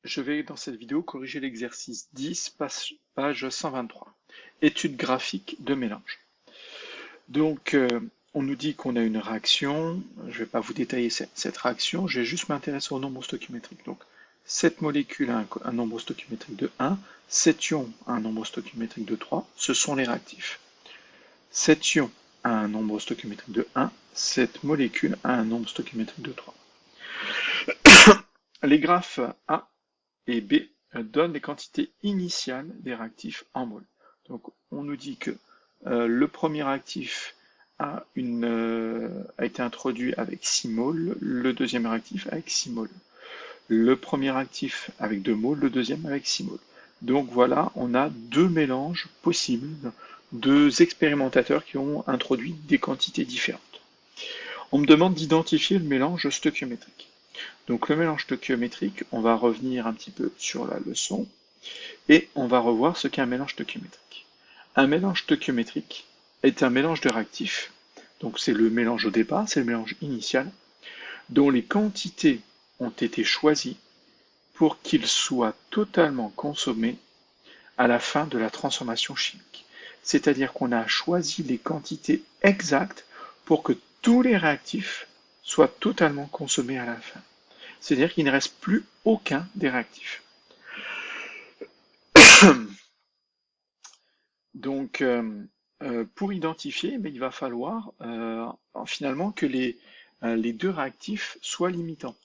je vais dans cette vidéo corriger l'exercice 10, page 123. Étude graphique de mélange. Donc, on nous dit qu'on a une réaction. Je ne vais pas vous détailler cette réaction, je vais juste m'intéresser au nombre stoichiométrique. Donc, cette molécule a un nombre stoichiométrique de 1, cet ion a un nombre stoichiométrique de 3, ce sont les réactifs. Cet ion a un nombre stoichiométrique de 1, cette molécule a un nombre stoichiométrique de 3. Les graphes A et B donnent les quantités initiales des réactifs en mol. Donc on nous dit que le premier réactif a été introduit avec 6 moles, le deuxième réactif avec 6 moles. Le premier réactif avec 2 moles, le deuxième avec 6 moles. Donc voilà, on a deux mélanges possibles, deux expérimentateurs qui ont introduit des quantités différentes. On me demande d'identifier le mélange stoichiométrique. Donc le mélange stoichiométrique, on va revenir un petit peu sur la leçon et on va revoir ce qu'est un mélange stoichiométrique. Un mélange stoichiométrique est un mélange de réactifs, donc c'est le mélange au départ, c'est le mélange initial, dont les quantités ont été choisies pour qu'il soit totalement consommé à la fin de la transformation chimique. C'est-à-dire qu'on a choisi les quantités exactes pour que tous les réactifs soient totalement consommés à la fin. C'est-à-dire qu'il ne reste plus aucun des réactifs. Donc, pour identifier, il va falloir finalement que les deux réactifs soient limitants.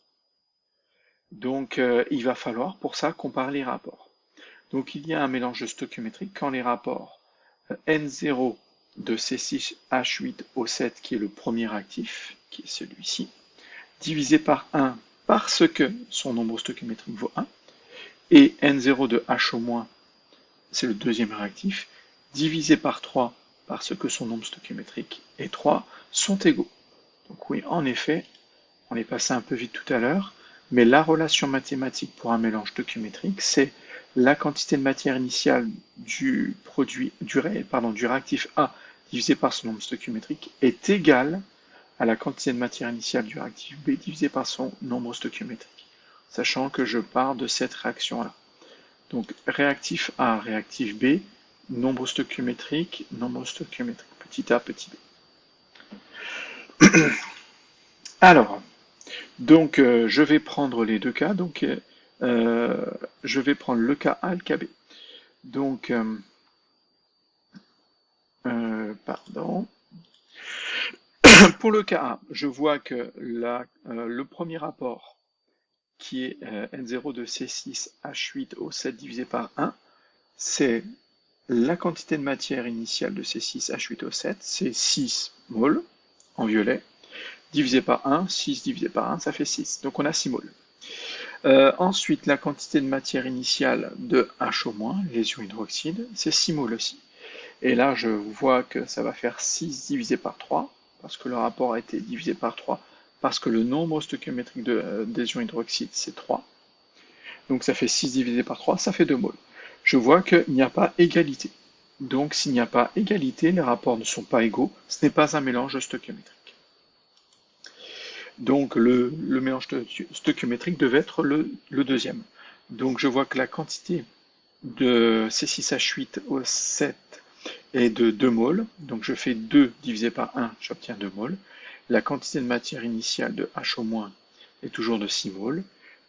Donc, il va falloir pour ça comparer les rapports. Donc, il y a un mélange stoichiométrique quand les rapports N0 de C6H8O7, qui est le premier réactif, qui est celui-ci, divisé par 1 parce que son nombre stoichiométrique vaut 1, et N0 de HO-, c'est le deuxième réactif, divisé par 3 parce que son nombre stoichiométrique est 3, sont égaux. Donc oui, en effet, on est passé un peu vite tout à l'heure, mais la relation mathématique pour un mélange stoichiométrique, c'est la quantité de matière initiale du réactif A divisé par son nombre stoichiométrique est égale à la quantité de matière initiale du réactif B divisé par son nombre stoichiométrique, sachant que je pars de cette réaction-là. Donc réactif A, réactif B, nombre stoichiométrique, petit a, petit b. Alors, donc je vais prendre les deux cas, donc je vais prendre le cas A et le cas B. Donc, pardon. Pour le cas A, je vois que le premier rapport, qui est N0 de C6H8O7 divisé par 1, c'est la quantité de matière initiale de C6H8O7, c'est 6 moles, en violet, divisé par 1, 6 divisé par 1, ça fait 6. Donc on a 6 moles. Ensuite, la quantité de matière initiale de HO-, les ions hydroxydes, c'est 6 moles aussi. Et là, je vois que ça va faire 6 divisé par 3, parce que le rapport a été divisé par 3, parce que le nombre stoichiométrique des ions hydroxydes, c'est 3. Donc ça fait 6 divisé par 3, ça fait 2 moles. Je vois qu'il n'y a pas égalité. Donc s'il n'y a pas égalité, les rapports ne sont pas égaux, ce n'est pas un mélange stoichiométrique. Donc le mélange stoichiométrique devait être le deuxième. Donc je vois que la quantité de C6H8O7 est de 2 moles, donc je fais 2 divisé par 1, j'obtiens 2 moles. La quantité de matière initiale de HO- est toujours de 6 moles,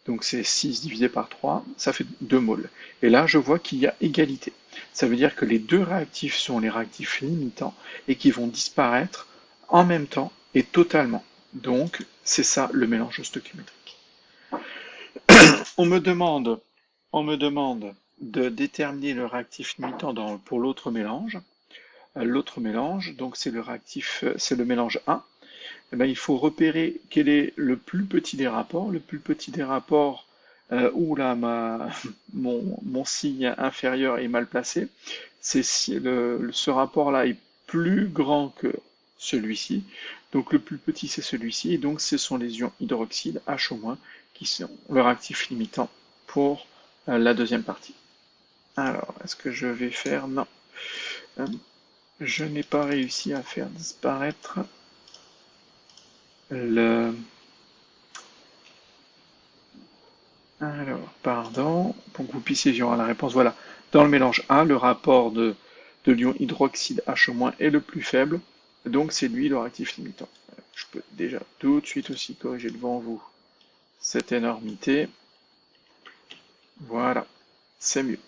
donc c'est 6 divisé par 3, ça fait 2 moles. Et là, je vois qu'il y a égalité. Ça veut dire que les deux réactifs sont les réactifs limitants et qui vont disparaître en même temps et totalement. Donc, c'est ça le mélange stoichiométrique. On me demande de déterminer le réactif limitant pour l'autre mélange. L'autre mélange, donc c'est le mélange A. Eh bien, il faut repérer quel est le plus petit des rapports. Le plus petit des rapports, mon signe inférieur est mal placé. C'est si ce rapport-là est plus grand que celui-ci. Donc le plus petit c'est celui-ci, et donc ce sont les ions hydroxydes H- qui sont le réactif limitant pour la deuxième partie. Alors, est-ce que je vais faire? Non. Je n'ai pas réussi à faire disparaître le Alors, pardon, pour que vous puissiez voir la réponse, voilà. Dans le mélange A, le rapport de l'ion hydroxyde H- est le plus faible, donc c'est lui le réactif limitant. Je peux déjà tout de suite aussi corriger devant vous cette énormité. Voilà, c'est mieux.